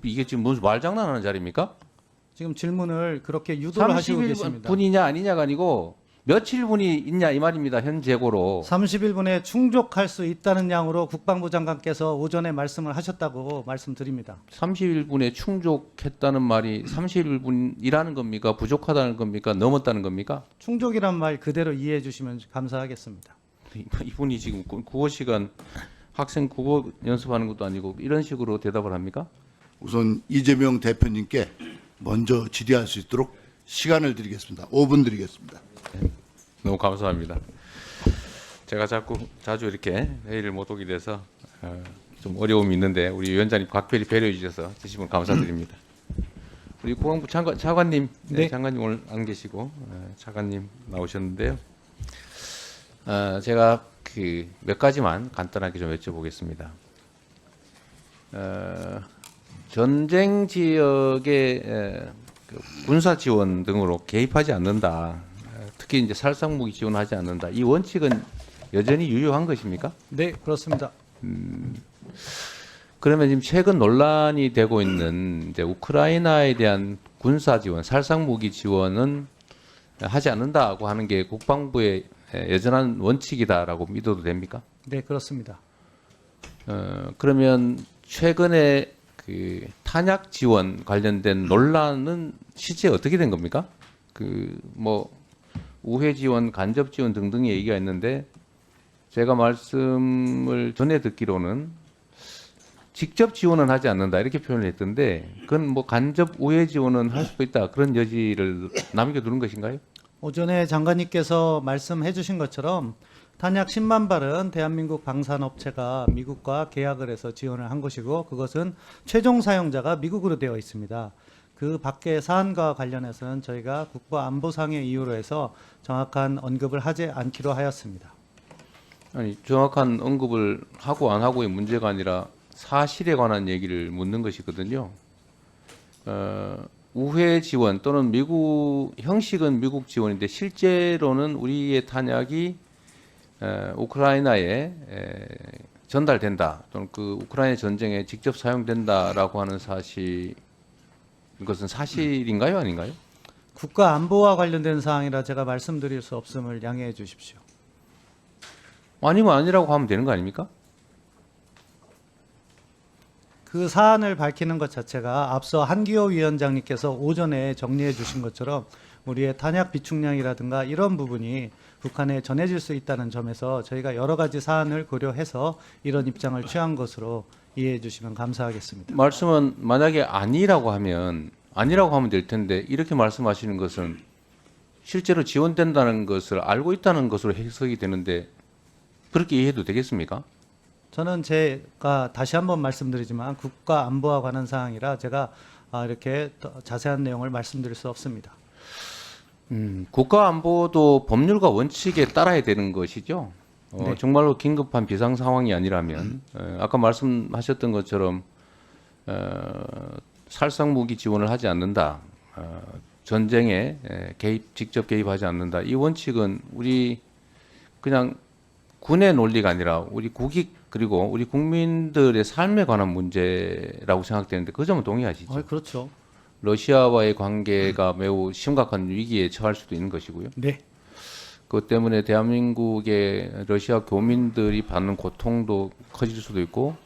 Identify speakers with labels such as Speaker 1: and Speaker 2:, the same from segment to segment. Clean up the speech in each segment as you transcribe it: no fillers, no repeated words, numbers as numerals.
Speaker 1: 이게 지금 무슨 말장난하는 자리입니까?
Speaker 2: 지금 질문을 그렇게 유도를 하시고 계십니다.
Speaker 1: 30분이냐 아니냐가 아니고 며칠 분이 있냐 이 말입니다. 현 재고로.
Speaker 2: 31분에 충족할 수 있다는 양으로 국방부 장관께서 오전에 말씀을 하셨다고 말씀드립니다.
Speaker 1: 31분에 충족했다는 말이 31분이라는 겁니까? 부족하다는 겁니까? 넘었다는 겁니까?
Speaker 2: 충족이란 말 그대로 이해해 주시면 감사하겠습니다.
Speaker 1: 이분이 지금 국어 시간 학생 국어 연습하는 것도 아니고 이런 식으로 대답을 합니까?
Speaker 3: 우선 이재명 대표님께 먼저 질의할 수 있도록 시간을 드리겠습니다. 5분 드리겠습니다.
Speaker 1: 너무 감사합니다. 제가 자주 이렇게 회의를 못 오게 돼서 좀 어려움이 있는데 우리 위원장님 각별히 배려해 주셔서 진심으로 감사드립니다. 우리 국방부 차관님,
Speaker 2: 네.
Speaker 1: 장관님 오늘 안 계시고 차관님 나오셨는데요. 제가 그 몇 가지만 간단하게 좀 여쭤보겠습니다. 전쟁 지역의 그 군사 지원 등으로 개입하지 않는다. 특히 이제 살상 무기 지원하지 않는다. 이 원칙은 여전히 유효한 것입니까?
Speaker 2: 네, 그렇습니다.
Speaker 1: 그러면 지금 최근 논란이 되고 있는 이제 우크라이나에 대한 군사 지원, 살상 무기 지원은 하지 않는다고 하는 게 국방부의 여전한 원칙이다라고 믿어도 됩니까?
Speaker 2: 네, 그렇습니다.
Speaker 1: 그러면 최근에 그 탄약 지원 관련된 논란은 실제 어떻게 된 겁니까? 그 뭐 우회 지원, 간접 지원 등등의 얘기가 있는데 제가 말씀을 전에 듣기로는 직접 지원은 하지 않는다 이렇게 표현을 했던데 그건 뭐 간접 우회 지원은 할 수도 있다 그런 여지를 남겨두는 것인가요?
Speaker 2: 오전에 장관님께서 말씀해 주신 것처럼 탄약 10만 발은 대한민국 방산업체가 미국과 계약을 해서 지원을 한 것이고 그것은 최종 사용자가 미국으로 되어 있습니다. 그 밖의 사안과 관련해서는 저희가 국가안보상의 이유로 해서 정확한 언급을 하지 않기로 하였습니다.
Speaker 1: 아니 정확한 언급을 하고 안 하고의 문제가 아니라 사실에 관한 얘기를 묻는 것이거든요. 우회 지원 또는 미국 형식은 미국 지원인데 실제로는 우리의 탄약이 우크라이나에 전달된다 또는 그 우크라이나 전쟁에 직접 사용된다라고 하는 사실 이것은 사실인가요 아닌가요?
Speaker 2: 국가안보와 관련된 사항이라 제가 말씀드릴 수 없음을 양해해 주십시오.
Speaker 1: 아니면 아니라고 하면 되는 거 아닙니까?
Speaker 2: 그 사안을 밝히는 것 자체가 앞서 한기호 위원장님께서 오전에 정리해 주신 것처럼 우리의 탄약 비축량이라든가 이런 부분이 북한에 전해질 수 있다는 점에서 저희가 여러 가지 사안을 고려해서 이런 입장을 취한 것으로 이해해 주시면 감사하겠습니다.
Speaker 1: 말씀은 만약에 아니라고 하면 될 텐데 이렇게 말씀하시는 것은 실제로 지원된다는 것을 알고 있다는 것으로 해석이 되는데 그렇게 이해해도 되겠습니까?
Speaker 2: 저는 제가 다시 한번 말씀드리지만 국가 안보와 관한 사항이라 제가 이렇게 더 자세한 내용을 말씀드릴 수 없습니다.
Speaker 1: 국가 안보도 법률과 원칙에 따라야 되는 것이죠.
Speaker 2: 네.
Speaker 1: 정말로 긴급한 비상 상황이 아니라면 아까 말씀하셨던 것처럼 살상 무기 지원을 하지 않는다. 전쟁에 직접 개입하지 않는다. 이 원칙은 우리 그냥 군의 논리가 아니라 우리 국익 그리고 우리 국민들의 삶에 관한 문제라고 생각되는데 그 점은 동의하시죠?
Speaker 2: 그렇죠.
Speaker 1: 러시아와의 관계가 매우 심각한 위기에 처할 수도 있는 것이고요.
Speaker 2: 네.
Speaker 1: 그것 때문에 대한민국의 러시아 교민들이 받는 고통도 커질 수도 있고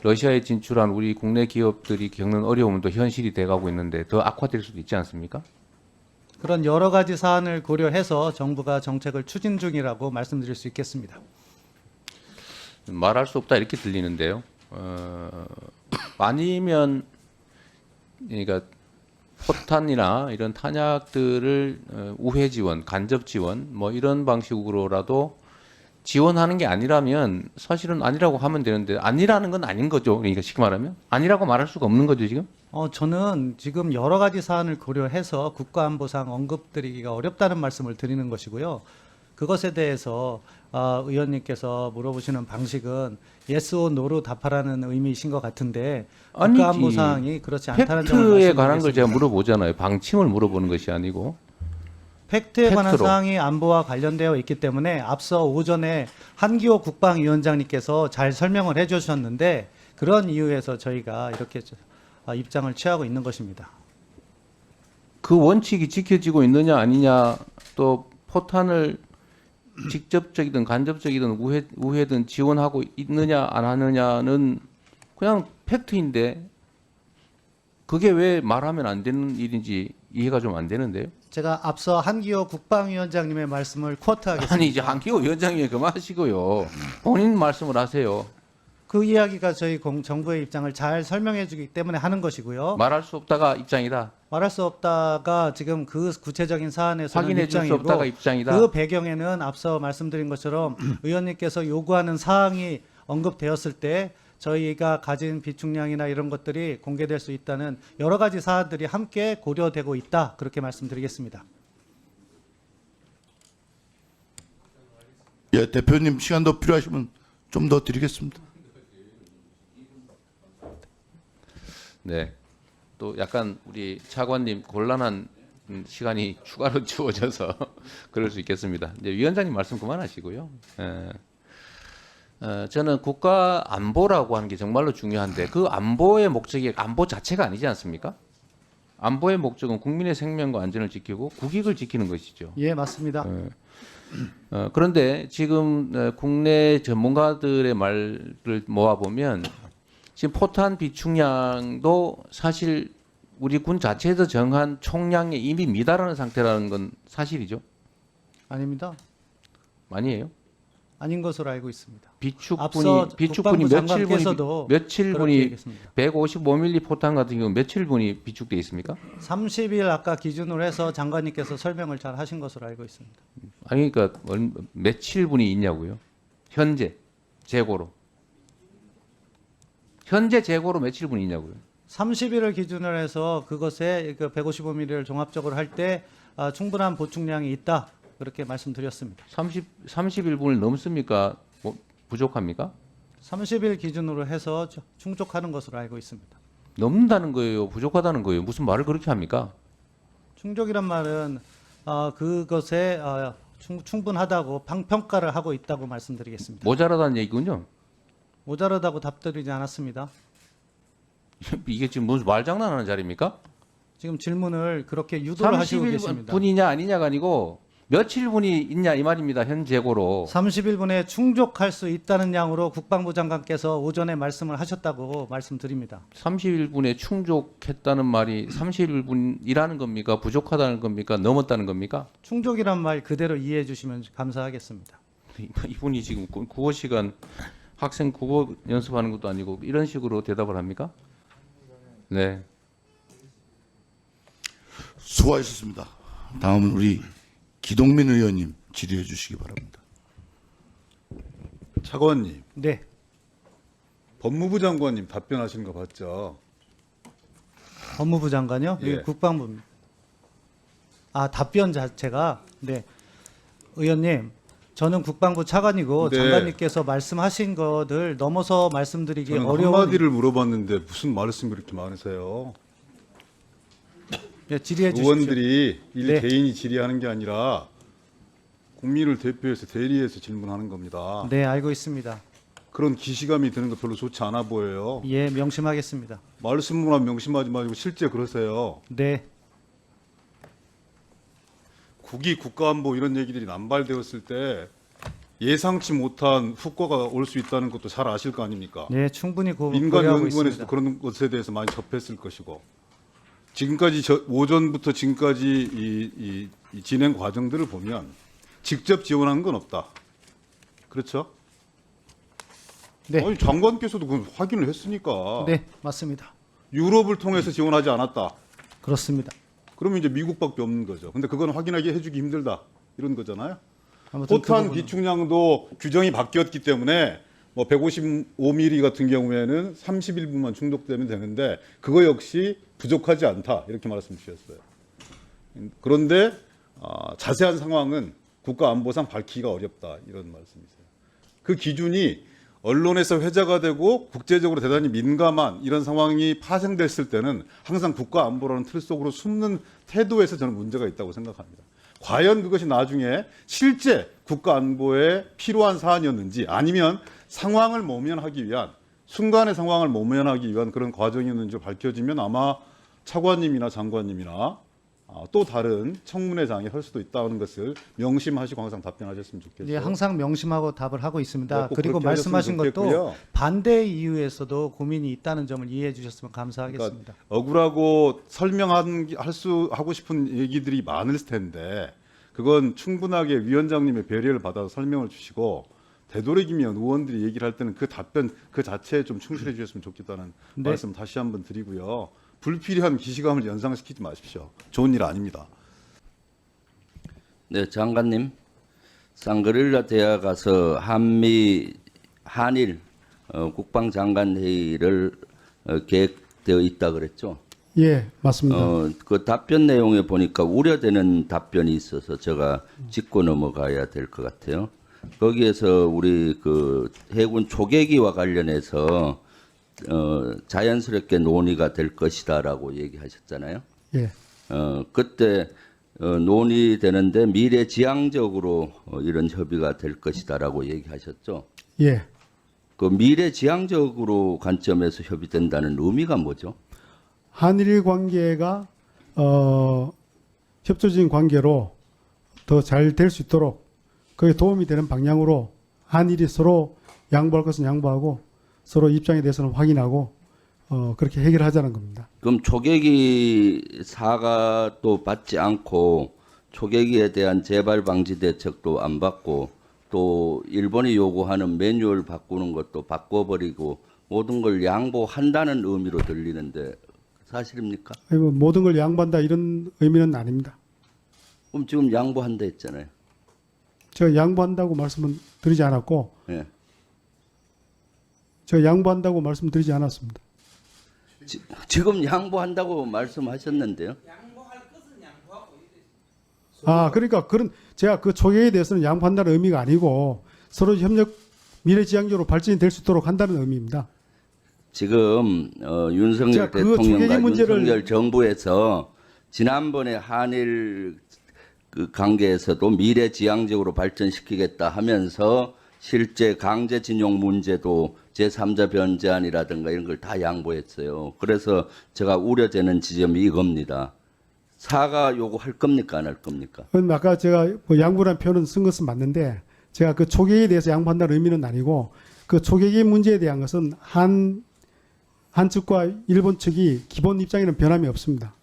Speaker 1: 러시아에 진출한 우리 국내 기업들이 겪는 어려움도 현실이 돼가고 있는데 더 악화될 수도 있지 않습니까?
Speaker 2: 그런 여러 가지 사안을 고려해서 정부가 정책을 추진 중이라고 말씀드릴 수 있겠습니다.
Speaker 1: 말할 수 없다 이렇게 들리는데요. 아니면 그러니까 포탄이나 이런 탄약들을 우회 지원, 간접 지원 뭐 이런 방식으로라도 지원하는 게 아니라면 사실은 아니라고 하면 되는데 아니라는 건 아닌 거죠. 그러니까 쉽게 말하면 아니라고 말할 수가 없는 거죠 지금.
Speaker 2: 저는 지금 여러 가지 사안을 고려해서 국가안보상 언급드리기가 어렵다는 말씀을 드리는 것이고요. 그것에 대해서 의원님께서 물어보시는 방식은 yes or no로 답하라는 의미이신 것 같은데
Speaker 1: 아니지.
Speaker 2: 국가안보 사항이 그렇지 않다는 점을
Speaker 1: 팩트에 관한 걸
Speaker 2: 말씀드리겠습니다.
Speaker 1: 제가 물어보잖아요. 방침을 물어보는 것이 아니고.
Speaker 2: 팩트에 관한
Speaker 1: 팩트로.
Speaker 2: 사항이 안보와 관련되어 있기 때문에 앞서 오전에 한기호 국방위원장님께서 잘 설명을 해주셨는데 그런 이유에서 저희가 이렇게 입장을 취하고 있는 것입니다.
Speaker 1: 그 원칙이 지켜지고 있느냐 아니냐, 또 포탄을 직접적이든 간접적이든 우회든 지원하고 있느냐 안 하느냐는 그냥 팩트인데 그게 왜 말하면 안 되는 일인지 이해가 좀 안 되는데요.
Speaker 2: 제가 앞서 한기호 국방위원장님의 말씀을 쿼트하겠습니다.
Speaker 1: 아니 이제 한기호 위원장님 그만하시고요. 본인 말씀을 하세요.
Speaker 2: 그 이야기가 저희 정부의 입장을 잘 설명해 주기 때문에 하는 것이고요.
Speaker 1: 말할 수 없다가 입장이다.
Speaker 2: 말할 수 없다가 지금 그 구체적인 사안에서는
Speaker 1: 확인해 줄 수
Speaker 2: 입장이고
Speaker 1: 없다가 입장이다.
Speaker 2: 그 배경에는 앞서 말씀드린 것처럼 의원님께서 요구하는 사항이 언급되었을 때 저희가 가진 비축량이나 이런 것들이 공개될 수 있다는 여러 가지 사안들이 함께 고려되고 있다. 그렇게 말씀드리겠습니다.
Speaker 3: 예, 대표님 시간 더 필요하시면 좀 더 드리겠습니다.
Speaker 1: 네. 또 약간 우리 차관님 곤란한 시간이 추가로 주어져서 그럴 수 있겠습니다. 이제 위원장님 말씀 그만하시고요. 저는 국가 안보라고 하는 게 정말로 중요한데 그 안보의 목적이 안보 자체가 아니지 않습니까? 안보의 목적은 국민의 생명과 안전을 지키고 국익을 지키는 것이죠.
Speaker 2: 예, 맞습니다.
Speaker 1: 그런데 지금 국내 전문가들의 말을 모아보면 지금 포탄 비축량도 사실 우리 군 자체에서 정한 총량에 이미 미달하는 상태라는 건 사실이죠?
Speaker 2: 아닙니다.
Speaker 1: 아니에요?
Speaker 2: 아닌 것으로 알고 있습니다.
Speaker 1: 비축분이
Speaker 2: 국방부 장관께서도
Speaker 1: 며칠
Speaker 2: 그렇게
Speaker 1: 분이
Speaker 2: 얘기했습니다.
Speaker 1: 155mm 포탄 같은 경우 며칠 분이 비축돼 있습니까?
Speaker 2: 30일 아까 기준으로 해서 장관님께서 설명을 잘 하신 것으로 알고 있습니다.
Speaker 1: 아니 그러니까 며칠 분이 있냐고요? 현재 재고로. 현재 재고로 며칠 분이 있냐고요? 30일을
Speaker 2: 기준으로 해서 그것에 그 155mm를 종합적으로 할 때 충분한 보충량이 있다. 그렇게 말씀드렸습니다.
Speaker 1: 31분을 넘습니까? 부족합니까?
Speaker 2: 30일 기준으로 해서 충족하는 것으로 알고 있습니다.
Speaker 1: 넘는다는 거예요? 부족하다는 거예요? 무슨 말을 그렇게 합니까?
Speaker 2: 충족이란 말은 그것에 충분하다고 평가를 하고 있다고 말씀드리겠습니다.
Speaker 1: 모자라다는 얘기군요.
Speaker 2: 모자라다고 답드리지 않았습니다.
Speaker 1: 이게 지금 무슨 말장난하는 자리입니까?
Speaker 2: 지금 질문을 그렇게 유도를 하시고
Speaker 1: 30일
Speaker 2: 계십니다.
Speaker 1: 분이냐 아니냐가 아니고 며칠 분이 있냐 이 말입니다. 현 재고로.
Speaker 2: 30일분에 충족할 수 있다는 양으로 국방부 장관께서 오전에 말씀을 하셨다고 말씀드립니다.
Speaker 1: 30일분에 충족했다는 말이 30일분이라는 겁니까? 부족하다는 겁니까? 넘었다는 겁니까?
Speaker 2: 충족이란 말 그대로 이해해 주시면 감사하겠습니다.
Speaker 1: 이분이 지금 국어 시간 학생 국어 연습하는 것도 아니고 이런 식으로 대답을 합니까? 네.
Speaker 3: 수고하셨습니다. 다음은 우리 기동민 의원님 질의해 주시기 바랍니다.
Speaker 4: 차관님,
Speaker 2: 네,
Speaker 4: 법무부 장관님 답변하시는 거 봤죠?
Speaker 2: 법무부 장관요?
Speaker 4: 예.
Speaker 2: 국방부입니다. 답변 자체가 네, 의원님, 저는 국방부 차관이고
Speaker 4: 네.
Speaker 2: 장관님께서 말씀하신 것을 넘어서 말씀드리기
Speaker 4: 저는
Speaker 2: 어려운.
Speaker 4: 한마디를 물어봤는데 무슨 말씀이 그렇게 많으세요?
Speaker 2: 네, 질의해 주십시오.
Speaker 4: 의원들이
Speaker 2: 네.
Speaker 4: 개인이 질의하는 게 아니라 국민을 대표해서 대리해서 질문하는 겁니다.
Speaker 2: 네, 알고 있습니다.
Speaker 4: 그런 기시감이 드는 거 별로 좋지 않아 보여요.
Speaker 2: 예, 명심하겠습니다.
Speaker 4: 말씀만 명심하지 마시고 실제 그러세요.
Speaker 2: 네,
Speaker 4: 국위, 국가안보 이런 얘기들이 남발되었을 때 예상치 못한 후과가 올 수 있다는 것도 잘 아실 거 아닙니까?
Speaker 2: 네, 충분히
Speaker 4: 민간
Speaker 2: 고려하고
Speaker 4: 연구원에서도
Speaker 2: 있습니다.
Speaker 4: 그런 것에 대해서 많이 접했을 것이고 지금까지 오전부터 지금까지 이 진행 과정들을 보면 직접 지원한 건 없다. 그렇죠?
Speaker 2: 네.
Speaker 4: 아니, 장관께서도 그건 확인을 했으니까
Speaker 2: 네, 맞습니다.
Speaker 4: 유럽을 통해서 지원하지 않았다.
Speaker 2: 그렇습니다.
Speaker 4: 그러면 이제 미국밖에 없는 거죠. 근데 그건 확인하기 해주기 힘들다. 이런 거잖아요.
Speaker 2: 아무튼 그
Speaker 4: 포탄
Speaker 2: 부분은-
Speaker 4: 비축량도 규정이 바뀌었기 때문에 뭐 155mm 같은 경우에는 31분만 충족되면 되는데 그거 역시 부족하지 않다 이렇게 말씀 주셨어요. 그런데 자세한 상황은 국가안보상 밝히기가 어렵다 이런 말씀이세요. 그 기준이 언론에서 회자가 되고 국제적으로 대단히 민감한 이런 상황이 파생됐을 때는 항상 국가안보라는 틀 속으로 숨는 태도에서 저는 문제가 있다고 생각합니다. 과연 그것이 나중에 실제 국가안보에 필요한 사안이었는지 아니면 상황을 모면하기 위한 순간의 상황을 모면하기 위한 그런 과정이었는지 밝혀지면 아마 차관님이나 장관님이나 또 다른 청문회장이 할 수도 있다는 것을 명심하시고 항상 답변하셨으면 좋겠어요.
Speaker 2: 예, 항상 명심하고 답을 하고 있습니다.
Speaker 4: 네, 꼭
Speaker 2: 그리고
Speaker 4: 그렇게
Speaker 2: 말씀하신
Speaker 4: 하셨으면
Speaker 2: 것도
Speaker 4: 좋겠고요.
Speaker 2: 반대 이유에서도 고민이 있다는 점을 이해해 주셨으면 감사하겠습니다.
Speaker 4: 억울하고 하고 싶은 얘기들이 많을 텐데 그건 충분하게 위원장님의 배려를 받아서 설명을 주시고 되도록이면 의원들이 얘기를 할 때는 그 답변 그 자체에 좀 충실해 주셨으면 좋겠다는
Speaker 2: 네.
Speaker 4: 말씀 다시 한번 드리고요. 불필요한 기시감을 연상시키지 마십시오. 좋은 일 아닙니다.
Speaker 5: 네, 장관님. 상그릴라 대학 가서 한일 국방장관 회의를 계획되어 있다 그랬죠.
Speaker 6: 예, 맞습니다.
Speaker 5: 그 답변 내용에 보니까 우려되는 답변이 있어서 제가 짚고 넘어가야 될 것 같아요. 거기에서 우리 그 해군 초계기와 관련해서 자연스럽게 논의가 될 것이다라고 얘기하셨잖아요.
Speaker 6: 예,
Speaker 5: 그때 논의되는데 미래지향적으로 이런 협의가 될 것이다라고 얘기하셨죠.
Speaker 6: 예.
Speaker 5: 그 미래지향적으로 관점에서 협의된다는 의미가 뭐죠?
Speaker 6: 한일 관계가 협조적인 관계로 더 잘 될 수 있도록 그에 도움이 되는 방향으로 한일이 서로 양보할 것은 양보하고 서로 입장에 대해서는 확인하고 그렇게 해결하자는 겁니다.
Speaker 5: 그럼 초계기 사과도 받지 않고 초계기에 대한 재발 방지 대책도 안 받고 또 일본이 요구하는 매뉴얼 바꾸는 것도 바꿔버리고 모든 걸 양보한다는 의미로 들리는데 사실입니까?
Speaker 6: 아니, 뭐 모든 걸 양보한다 이런 의미는 아닙니다.
Speaker 5: 그럼 지금 양보한다 했잖아요.
Speaker 6: 제가 양보한다고 말씀은 드리지 않았고
Speaker 5: 예.
Speaker 6: 제가 양보한다고 말씀드리지 않았습니다.
Speaker 5: 지금 양보한다고 말씀하셨는데요.
Speaker 6: 아, 그러니까 제가 그 초계에 대해서는 양보한다는 의미가 아니고 서로 협력 미래지향적으로 발전이 될 수 있도록 한다는 의미입니다.
Speaker 5: 지금 윤석열
Speaker 6: 제가 그
Speaker 5: 대통령과
Speaker 6: 초계기 문제를-
Speaker 5: 윤석열 정부에서 지난번에 한일 그 관계에서도 미래지향적으로 발전시키겠다 하면서 실제 강제징용 문제도 제3자 변제안이라든가 이런 걸 다 양보했어요. 그래서 제가 우려되는 지점이 이겁니다. 사과 요구할 겁니까 안 할 겁니까?
Speaker 6: 그건 아까 제가 뭐 양보라는 표현은 쓴 것은 맞는데 제가 그 초계에 대해서 양보한다는 의미는 아니고 그 초계기 문제에 대한 것은 한 측과 일본 측이 기본 입장에는 변함이 없습니다.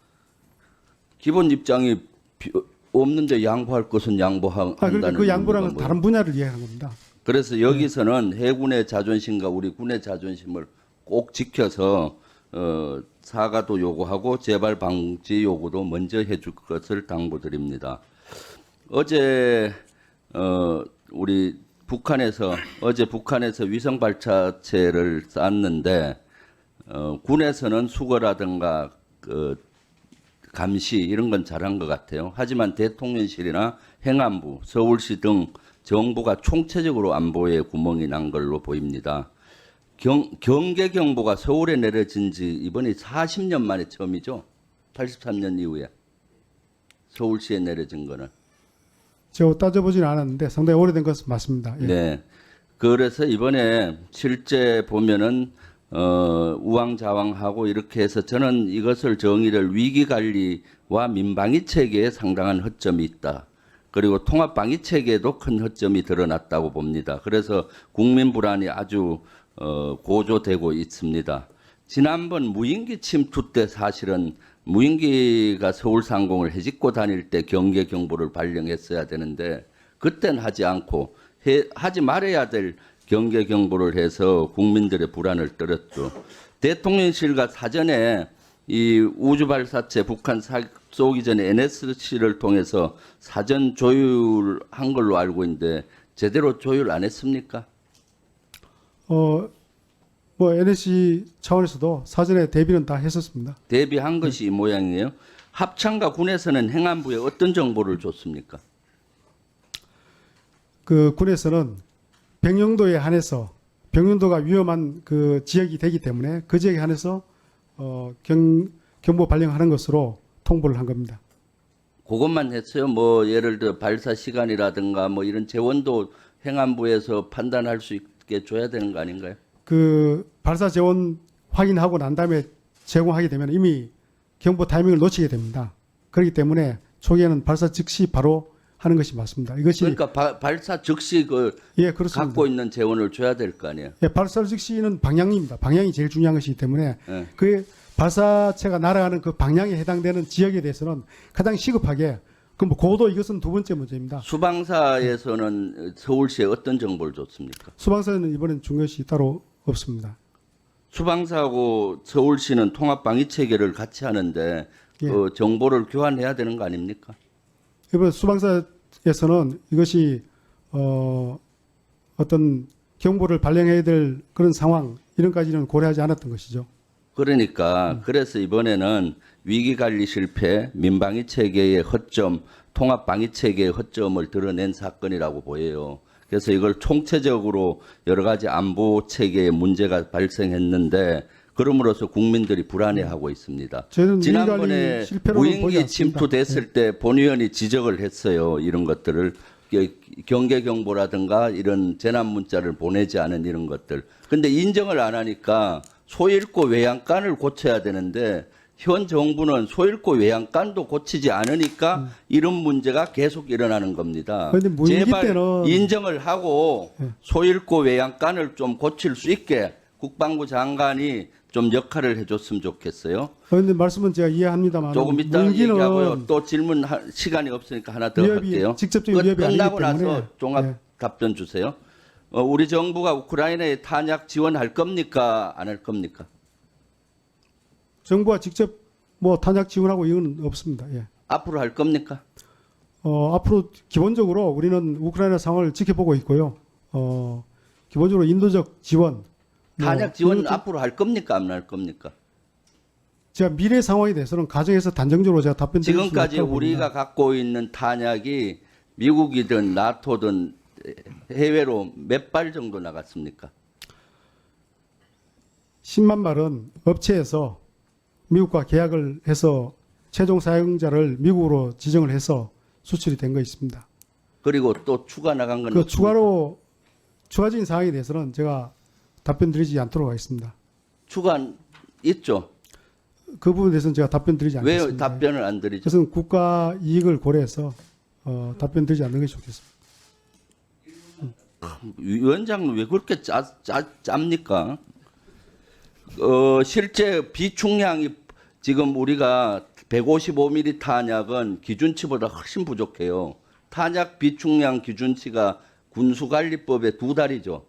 Speaker 5: 기본 입장이 없는데 양보할 것은 양보한다는
Speaker 6: 그러니까 그 양보라는
Speaker 5: 의미가 뭐예요?
Speaker 6: 다른 분야를 이해하는 겁니다.
Speaker 5: 그래서 여기서는 해군의 자존심과 우리 군의 자존심을 꼭 지켜서 사과도 요구하고 재발 방지 요구도 먼저 해줄 것을 당부드립니다. 어제 우리 어제 북한에서 위성 발사체를 쐈는데 군에서는 수거라든가 감시 이런 건 잘한 것 같아요. 하지만 대통령실이나 행안부, 서울시 등 정부가 총체적으로 안보에 구멍이 난 걸로 보입니다. 경계 경보가 서울에 내려진 지 이번이 40년 만에 처음이죠. 83년 이후에 서울시에 내려진 거는.
Speaker 6: 제가 따져보지는 않았는데 상당히 오래된 것은 맞습니다. 예.
Speaker 5: 네. 그래서 이번에 실제 보면은 우왕좌왕하고 이렇게 해서 저는 이것을 정의를 위기관리와 민방위 체계에 상당한 허점이 있다. 그리고 통합방위 체계에도 큰 허점이 드러났다고 봅니다. 그래서 국민 불안이 아주 고조되고 있습니다. 지난번 무인기 침투 때 사실은 무인기가 서울 상공을 헤집고 다닐 때 경계 경보를 발령했어야 되는데 그땐 하지 않고 하지 말아야 될 경계 경보를 해서 국민들의 불안을 떨었죠. 대통령실과 사전에 이 우주 발사체 북한 쏘기 전에 NSC를 통해서 사전 조율한 걸로 알고 있는데 제대로 조율 안 했습니까?
Speaker 6: 뭐 NSC 차원에서도 사전에 대비는 다 했었습니다.
Speaker 5: 대비한 것이 이 모양이에요. 합참과 군에서는 행안부에 어떤 정보를 줬습니까?
Speaker 6: 그 군에서는 병영도에 한해서 병영도가 위험한 그 지역이 되기 때문에 그 지역에 한해서 경보 발령하는 것으로 통보를 한 겁니다.
Speaker 5: 그것만 했어요. 뭐 예를 들어 발사 시간이라든가 뭐 이런 재원도 행안부에서 판단할 수 있게 줘야 되는 거 아닌가요?
Speaker 6: 그 발사 재원 확인하고 난 다음에 제공하게 되면 이미 경보 타이밍을 놓치게 됩니다. 그렇기 때문에 초기에는 발사 즉시 바로 하는 것이 맞습니다. 이것이
Speaker 5: 그러니까 발사 즉시 그
Speaker 6: 예 그렇습니다.
Speaker 5: 갖고 있는 재원을 줘야 될 거 아니에요.
Speaker 6: 예, 발사 즉시는 방향입니다. 방향이 제일 중요한 것이기 때문에
Speaker 5: 예.
Speaker 6: 그 발사체가 날아가는 그 방향에 해당되는 지역에 대해서는 가장 시급하게 그럼 고도 이것은 두 번째 문제입니다.
Speaker 5: 수방사에서는 서울시에 어떤 정보를 줬습니까?
Speaker 6: 수방사는 이번엔 준 것이 따로 없습니다.
Speaker 5: 수방사하고 서울시는 통합 방위 체계를 같이 하는데
Speaker 6: 예.
Speaker 5: 그 정보를 교환해야 되는 거 아닙니까?
Speaker 6: 이번 수방사에서는 이것이 어떤 경보를 발령해야 될 그런 상황 이런까지는 고려하지 않았던 것이죠.
Speaker 5: 그러니까 그래서 이번에는 위기 관리 실패, 민방위 체계의 허점, 통합 방위 체계의 허점을 드러낸 사건이라고 보여요. 그래서 이걸 총체적으로 여러 가지 안보 체계에 문제가 발생했는데 그럼으로써 국민들이 불안해하고 있습니다.
Speaker 6: 저는
Speaker 5: 지난번에
Speaker 6: 위기관리 실패로는 보지
Speaker 5: 무인기
Speaker 6: 않습니다.
Speaker 5: 침투됐을 때 본 의원이 지적을 했어요. 이런 것들을 경계 경보라든가 이런 재난 문자를 보내지 않은 이런 것들. 근데 인정을 안 하니까 소잃고 외양간을 고쳐야 되는데 현 정부는 소잃고 외양간도 고치지 않으니까 이런 문제가 계속 일어나는 겁니다.
Speaker 6: 그런데 무인기
Speaker 5: 제발
Speaker 6: 때는-
Speaker 5: 인정을 하고 소잃고 외양간을 좀 고칠 수 있게 국방부 장관이 좀 역할을 해줬으면 좋겠어요.
Speaker 6: 그런데 말씀은 제가 이해합니다만
Speaker 5: 조금 이따 얘기하고요. 또 질문 시간이 없으니까 하나 더
Speaker 6: 위협이
Speaker 5: 할게요.
Speaker 6: 직접적인 위협이 아니기
Speaker 5: 끝나고
Speaker 6: 때문에
Speaker 5: 나서 종합
Speaker 6: 예.
Speaker 5: 답변 주세요. 우리 정부가 우크라이나에 탄약 지원할 겁니까? 안 할 겁니까?
Speaker 6: 정부가 직접 뭐 탄약 지원하고 이건 없습니다. 예.
Speaker 5: 앞으로 할 겁니까?
Speaker 6: 앞으로 기본적으로 우리는 우크라이나 상황을 지켜보고 있고요. 기본적으로 인도적 지원,
Speaker 5: 탄약 지원
Speaker 6: 이런 것 좀-
Speaker 5: 앞으로 할 겁니까? 안 할 겁니까?
Speaker 6: 제가 미래 상황에 대해서는 가정에서 단정적으로 제가 답변 드릴 수
Speaker 5: 지금까지
Speaker 6: 없다고
Speaker 5: 우리가
Speaker 6: 봅니다.
Speaker 5: 갖고 있는 탄약이 미국이든 나토든 해외로 몇 발 정도 나갔습니까?
Speaker 6: 10만 발은 업체에서 미국과 계약을 해서 최종 사용자를 미국으로 지정을 해서 수출이 된 거 있습니다.
Speaker 5: 그리고 또 추가 나간 건
Speaker 6: 그
Speaker 5: 없습니까?
Speaker 6: 추가적인 사항에 대해서는 제가 답변 드리지 않도록 하겠습니다.
Speaker 5: 추가 있죠?
Speaker 6: 그 부분에 대해서는 제가 답변 드리지
Speaker 5: 왜
Speaker 6: 않겠습니다.
Speaker 5: 답변을 안 드리죠?
Speaker 6: 그것은 국가 이익을 고려해서 답변 드리지 않는 것이 좋겠습니다.
Speaker 5: 위원장은 왜 그렇게 짭니까? 실제 비축량이 지금 우리가 155mm 탄약은 기준치보다 훨씬 부족해요. 탄약 비축량 기준치가 군수관리법의 2달이죠.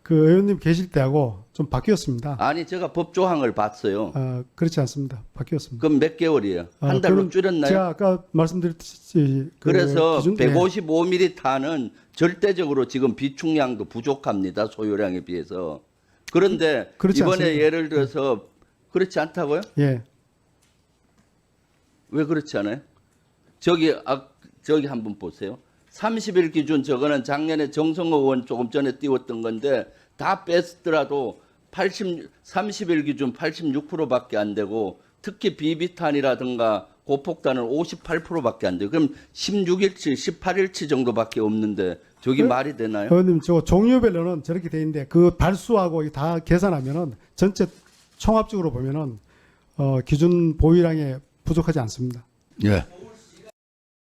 Speaker 6: 그 의원님 계실 때하고 좀 바뀌었습니다.
Speaker 5: 아니 제가 법조항을 봤어요.
Speaker 6: 그렇지 않습니다. 바뀌었습니다.
Speaker 5: 그럼 몇 개월이에요? 한 달로
Speaker 6: 그럼
Speaker 5: 줄였나요?
Speaker 6: 제가 아까 말씀드렸듯이
Speaker 5: 그래서
Speaker 6: 기준-
Speaker 5: 155mm 탄은 절대적으로 지금 비축량도 부족합니다. 소요량에 비해서. 그런데
Speaker 6: 그렇지
Speaker 5: 이번에
Speaker 6: 않습니다.
Speaker 5: 예를 들어서 그렇지 않다고요?
Speaker 6: 예.
Speaker 5: 왜 그렇지 않아요? 저기 한번 보세요. 30일 기준 저거는 작년에 정성호 의원 조금 전에 띄웠던 건데 다 뺐더라도 30일 기준 86%밖에 안 되고 특히 비비탄이라든가 고폭탄은 58%밖에 안 돼요. 그럼 16일치, 18일치 정도밖에 없는데 저게 말이 되나요?
Speaker 6: 의원님 저 종류별로는 저렇게 돼 있는데 그 발수하고 다 계산하면은 전체 총합적으로 보면은 기준 보유량에 부족하지 않습니다.
Speaker 3: 예.